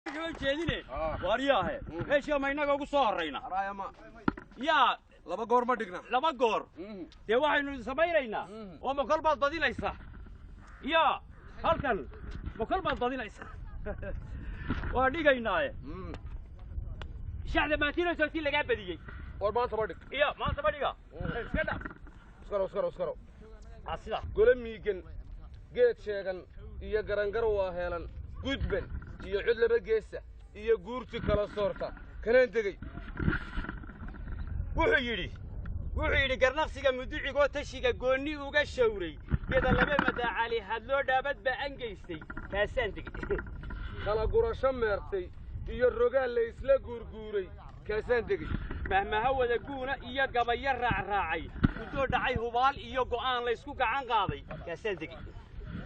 jeedine waariyaahe meesha ma inaga ugu soo horeyna yaa laba goor ma dhigna laba goor dee waxaynu samaynaynaa oo ma kol baad badinaysaa yaa halkan ma kol baad badinaysaa waa dhigaynaaye shacda maatinayso intii lagaa badiyey war maanta ma dhig iya maanta ma dhiga iska dhaq iskaro asida gole miigan geed sheegan iyo garangar waa heelan gudban iyo cid laba geesa iyo guurti kala soorta kanaan degay wuxuu yidhi garnaqsiga muducigoo tashiga goonni uga shawray iyada laba madaacali hadloo dhaabad baa angaystay kaasaan degay kala gurasho meertay iyo rogaal la isla guurguuray kaasaan degay mahmaha wada guuna iyo gabayo raacraacay guddoo dhacay hubaal iyo go'aan la isku gacan qaaday kaasaan degay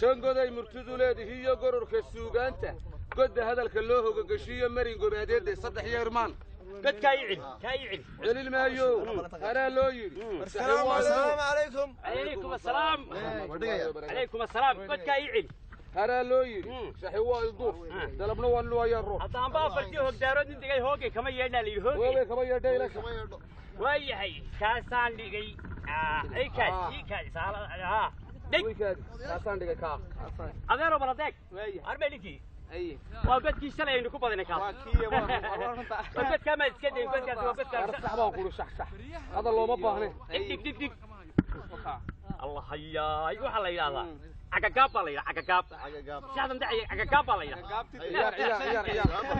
shangoday murtidu leedihi iyo gororka suugaanta godda hadalka loo hogagashiyo marin gobaadeedda saddex yeermaan قد كايعن علل ما يو أنا لو يري السلام عليكم عليكم السلام عليكم السلام قد كايعن أنا لو يري شحوا الضوف دلبنا ونلو يا الروح أطعم بافرتي هوك دارود أنت جاي هوكي كم يرنا لي هوكي كم يرنا لك ويا هاي كاسان دي جاي أي كاي سهل ها ديك كاسان دي كا هذا رو بردك أربعينكي أيه وقت كي شلي إنه كوبا ذنكا وقت كمان تكدي وقت كمان صح بقول صح هذا اللي ما بهني ديك الله حيا يروح على هذا عقاب على عقاب شاهد مدعي عقاب على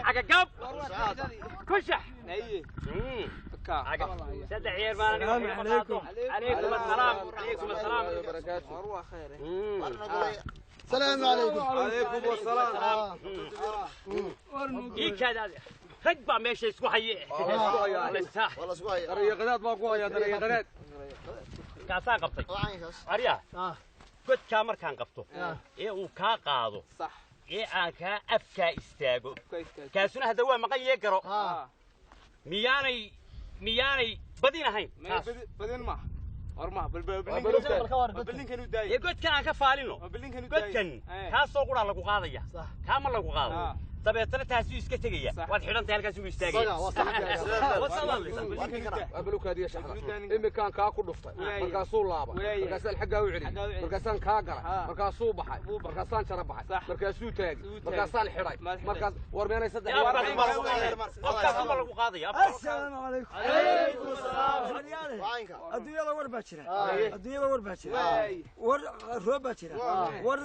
عقاب كشح أيه سد عير ما عليكم السلام مروة خير السلام عليكم السلام إيك هذا رجبا ماشي يسكو حيه والله سواي ريقنات ما قوي ريقنات كاسان قبطي أريا قد كامر كان قبطه إيه وكا قاضو صح إيه أنكا أفكا استاجو كاسونا هذا هو مقاي يقرأ مياني بدينا هين بدين ما أرمح بالبلين كانوا داي يقول كان كفالينه بالبلين كانوا داي كان كاسو قرا لكو قاديا كامل لكو قاديا طبيعتنا تاسيس كتجيا واحد حيران هلكاس سو يستاجي أبلوك هذه شحنة إما كان كاكل دفتة مركاسو لابا مركاسان حقه وعلي مركاسان كاقرة مركاسو بحي مركاسان شرب بحي مركاسو تاج مركاسان حراي مركاس ورمينا يصدق كامل لكو قاديا السلام عليكم عليكم السلام الدنيا لا وربا جرا الدنيا لا وربا جرا ور روبا جرا ور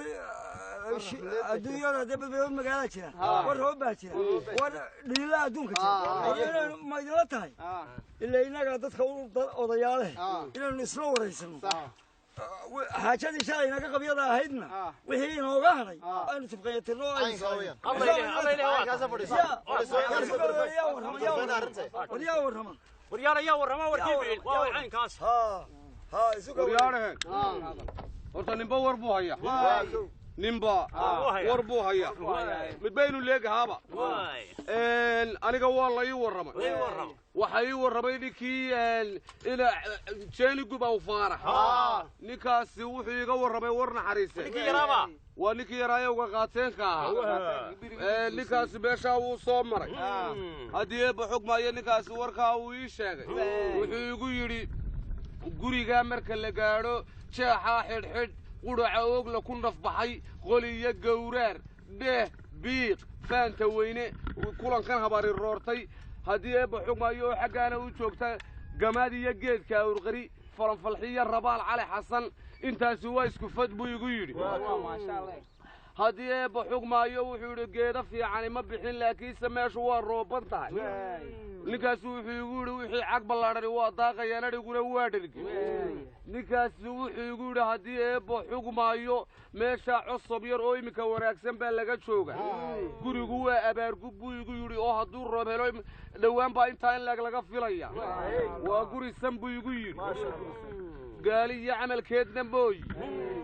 الدنيا لا دبل مقالة جرا ور روبا جرا ور ليلا دونك جرا ما يدلتها إلا إنك تدخل أضياله إلا نسلو وريسمو حاجة شيء إنك قبيضة هيدنا وهي نوعها أنا تبغى تروح وريارة وركيبين وعين كاس ها وريارة ورطة نمبا وربو هيا نمبا وربو هيا متبينوا ليك هابا أنا قوال لي ورما وحي ورمي لكي إلى شيني قبا وفارح نكاس وحي ورمي ورنا حريسة نكي رابا ونكي رايا وقاتين كا نكاس بيشا وصومري هدي بحكم أي نكاس وركا ويشاق وحي يقولي قريقا مركا لقارو شاحا حد قرع اوغ لكون نف بحي قولي قورار به بيق فانتا وينه كلان كان هباري رورتي هدي بحكم ايو حقانا وجوغتا قمادي يقيد كاورغري فرنفلحية الربال علي حسن انتا سوايسكو فدبو يقيري ما شاء الله هدي بحكم ايو وحيرو قيدا في يعني مبحين لكي سماش والروبان تاي نكاس وحي يقول وحي عقب الله waa daaqayana dhiguna waa dhirgi ninkaas wuxuu yiri hadii eebo xugmaayo meesha cusub yar oo imika wanaagsan baa laga jooga gurigu waa abaar gubbu yiri oo haduu roob helo dhawaan baa inta in laga filaya waa guri sanbu yiri gaali ya amalkeedna mooy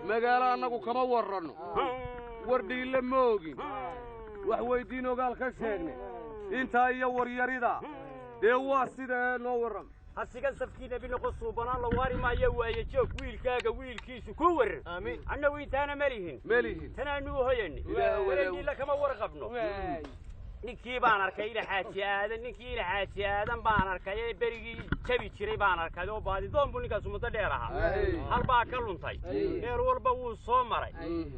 magaala anagu kama warrano wardhiile moogin wax weydiin ogaal ka sheegnay inta iyo waryarida دوا سيدا نورم هسيكن سفكينا بنقصو بنا الله واري ما يواي جوك ويل كاغا ويل كيسو كور امين انا وينت انا مليهن مليهن تنا نو هيني ولا لك ما ورقبنو ninkii baan arkay ila xaaji aadan ninkii ila xaaji aadan baan arkay berigii jabi jiray baan arkay oo baadidoon buu ninkaas muddo dheer ahaa hal baa ka luntay dheer walba wuu soo maray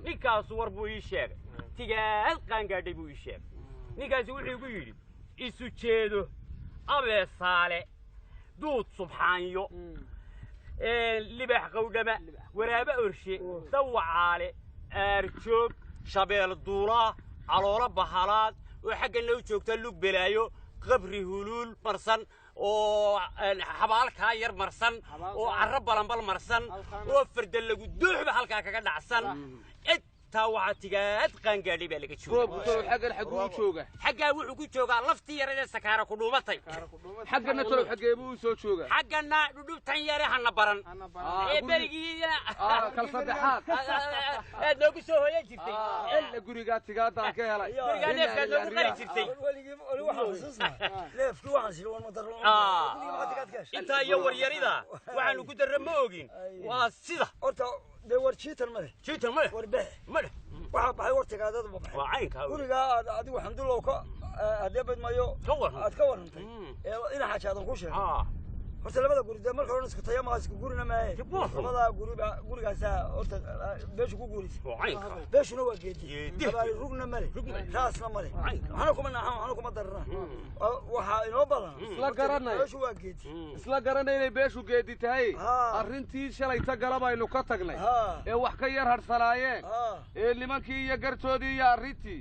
ninkaas war buu ii sheegay tigaad qaangaadhay buu ii sheegay ninkaas wuxuu igu yidhi isu jeedo abeesaale duud subxaanyo libax qowdhama waraaba orshe dawacaale aarjoog shabeel duulaa caloola bahalaad oo xaggana u joogta lug belaayo qabri huluul marsan oo xabaalkaa yar marsan oo carro balanbal marsan oo farda lagu duuxba halkaa kaga dhacsan intaa waxaa tigaad qaangaadhay baa laga jooga xaggaa wuxuu ku joogaa laftii yaradee sakaara ku dhuumatay xaggana talow xaggee buu soo joogaa xaggana dhudhubtan yare hana baran ee berigiina kal saddexaad aad noogu soo hooyan jirtay illa gurigaa tigaadaan ka helay gurigaa neefkaad noogu qali jirtay intaa iyo waryarida waxaanu ku darra ma ogin waa sida horta dee war jiitan ma leh jiitan ma leh war bex ma leh waxaa baxay wartigaadada ma baxay waa caynkaa gurigaa adigu xamdulow ka haddee badmayo aad ka warrantay ina xaajaadan ku sheegay horta labada guri dee marka hore isku taya maa isku gurina maahe labadaa gurigaasaa horta beeshu ku guurisa beeshuna waa geedi abaali rugna male raasna male waxna kuma naaxan waxna kuma darana waxaa inoo badan beeshu waa geedi isla garanay inay beeshu geedi tahay arrintii shalayta galabaynu ka tagnay ee wax ka yar hadhsanaayeen ee nimankii iyo gartoodii iyo arrintii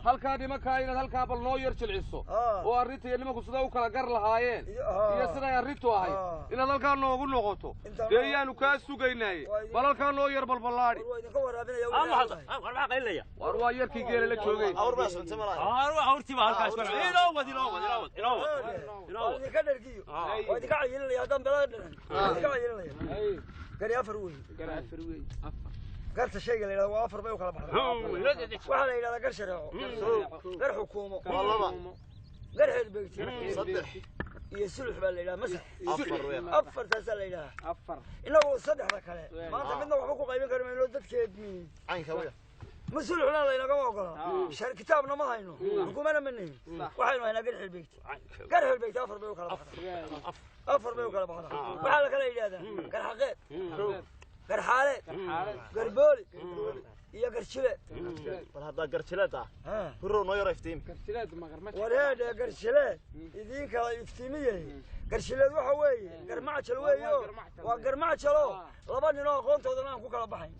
halkaa nimankaa inaad halkaa bal noo yar jilciso oo arrintii iyo nimanku sida u kala gar lahaayeen iyo siday arrintu ahay inaad halkaa noogu noqoto dee ayaanu kaa sugaynaaye bal halkaa noo yar balballaadhi war waa yarkii geela la joogay idinka dhergiyo waa idinka cayilinaya haddaan belada dhiran idinka cayilinaya gari afar wey garta shayga la yidhahda waa afar bay u kala baxdaa waxaa la yidhahdaa gar shareeco gar xukuumo gar xeelbeegti iyo sulux baa la yidhaha masax afartaasaa la yidhaha inagu saddexda kale maanta midna waxba ku qaybin kari mayno dadkeedmi ma suluxna laynagama ogola kitaabna ma hayno xukuumana ma nihin waxaynu haynaa gar xeelbeegti gar xeelbeegti afar bay u kala baxdaa afar bay u kala baxdaa waxaa la kala yidhahdaa gar xaqeed gar xaaleed gar booli iyo garjileed bal haddaa garjileed hurrow noo yaro iftiimi wareedhe garjileed idiin kala iftiimiyey garshileed waxa weeye garmacjal weeyo waa garmacjalo laba nin oo aqoontoodana aan ku kala baxayn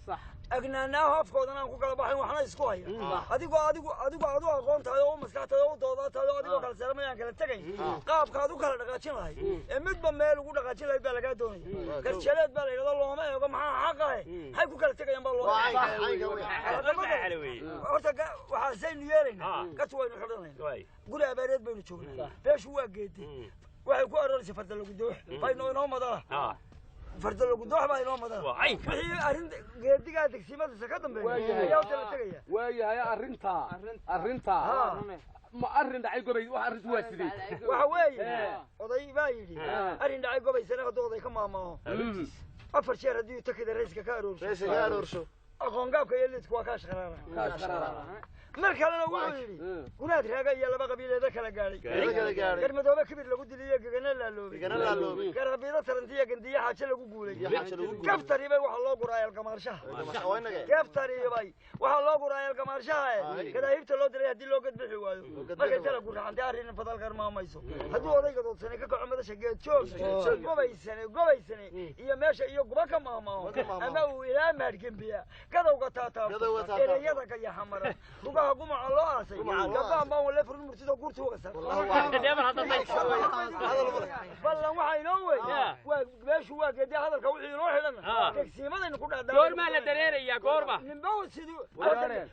agnaanaaho afkoodana aan ku kala baxayn waxna isku haya adigoo adu aqoontahay oo u maskaxtahay oo u doodaatahay oo adigoo kala seeramay aan kala tegayn qaabka ad u kala dhaqaajin lahay ee midba meel ugu dhaqaajin lahayd baa lagaa doonaya garjaleed baa la yidhahda looma eego maxaa xaqahe maxay ku kala tegayaan baa loo horta waxaasaynu yeelaynaa gas waynu xidhanayna guri abaareed baynu joognaa beeshu waa geedi waxay ku arooraysa farda lagu doox baynu inoo madana farda lagu doox baa inoo madana wixii arrin geedigaa degsiimadiisa ka dambeeya ayaa wata la tegaya waayahay arrintaa ma arrin dhacay gobay wax arrintu waa sidee waxa weeye oday baa yidhi arrin dhacay gobaysana hadduu oday ka maamaaho 4 jeer haddii takida rayska ka aroorsho aqoon gaabka iyo lidku waa kaa shaqaraana mar kalena wuxuu yidhi gunaad raaga iyo laba qabiileeda kala gaadhay garmadoobe kibir lagu diliyo gegana laaloobay garabiilo tarantiyo gandiyo xaajo lagu guulay gaftaribay waxaa loo guraa eelgamaarshaha gaftaribay waxaa loo guraa eelgamaarshaha gadaahibta loo diray haddii loo gadbixi waayo markay tala guraxantay arrin fadal garmaamayso hadduu odayga doodsanay ka kaco madasha geed joog gobaysane iyo meesha iyo guba ka maamaaho ama uu ilaa maadgembiya gadowga taataabto ereyada ka yaxamara rugaha gumaca loo aasay gabaan baan wale furun murtida guurta uga sar ballan waxaa inoo wey waa meeshu waa geedi hadalka wixii inoo xidhan degsiimadaynu ku dhaadhaa goormaa la dareerayaa goorma nimba sidii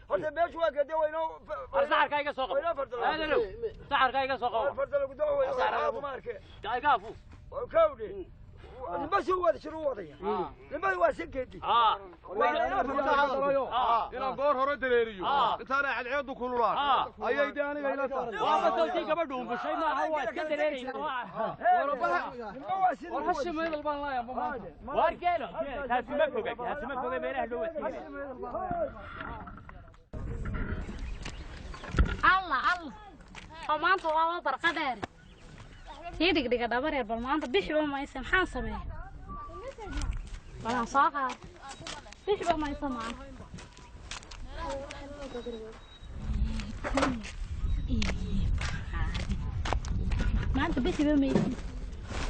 horta meeshu waa geedi waa inoo saxarka iga soo qabo saxarka iga soo qabo farda lagu doo way saxarka marke kaafu kawde nimba soo wada shiru wadaya nimba waa sinkeedi inaan goor hore dareeriyo intaana cadceedu kululaan ayay de aniga ila tahay waa tawtii gabadhu umbushay maaha waa iska dareerayna war hashi meel baan laaya war geelo taasi ma foga meelaha dhow الله maanta waa barqa dheer tii dhigdhiga dhabar yar bal maanta bixi ma aysan maxaan sameeyay bal soo qaad bixi ma aysan maanta bixi ma aysan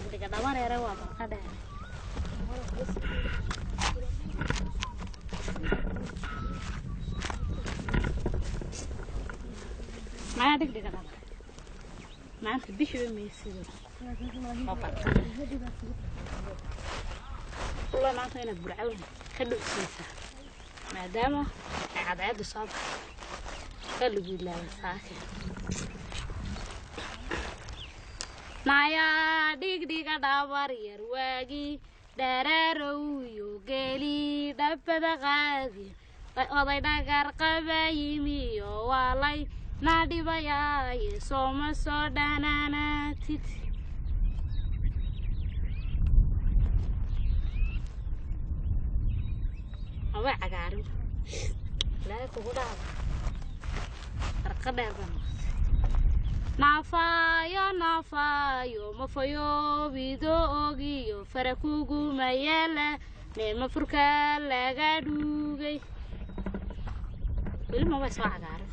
dhigdhiga dhabar yar waa barqa dheer ما عندك دقيقة ما عندك بيشوي ما يصير والله ما عندنا برعون خلوا سيسا ما دام عاد الصبح خلوا بالله ساكن نايا دقيقة دابر يرواقي دارارو يوغلي دبدا غادي وضينا قرقبا يمي والله نادي بيا يسوم سودانا تيت أبغى أقارن لا كودا ركض نافايو مفايو بيدوغيو فركوغو مايلا نيم فركا لا غادوغي بالما بس أقارن